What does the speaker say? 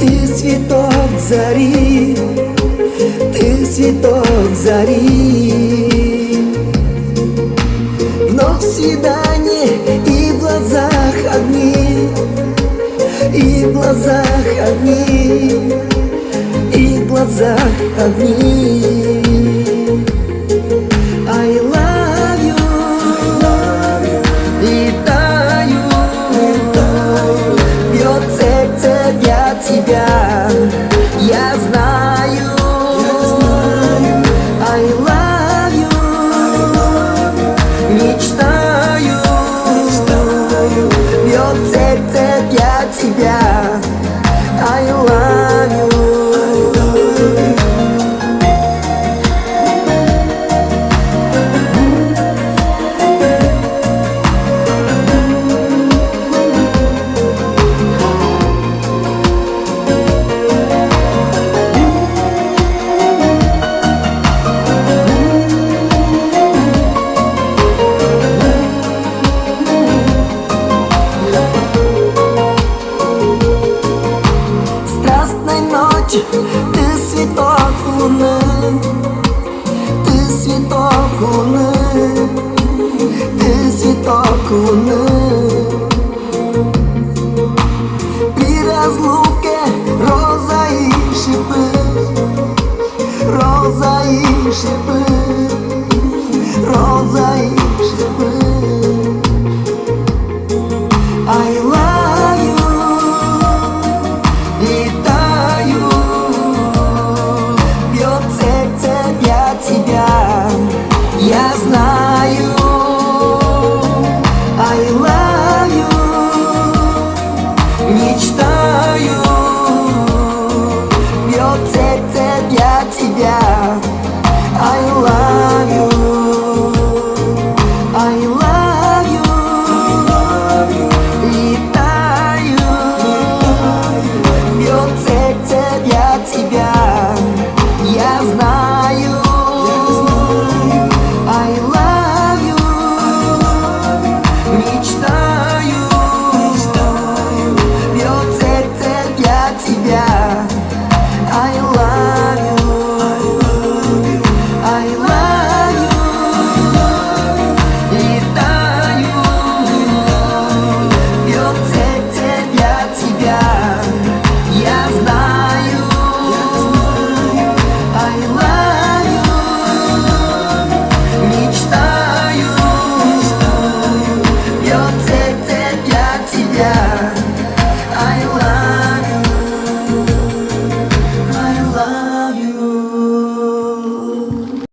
Ты цветок зари, ты цветок зари. Вновь свидание, и в глазах огни, и в глазах огни, и в глазах огни. I love you, летаю, бьет сердце для тебя, я знаю. I love you, мечтаю, бьет сердце для тебя. I love you. Ты цветок луны, ты цветок луны, ты цветок луны. При разлуке роза и шипы, роза и шипы.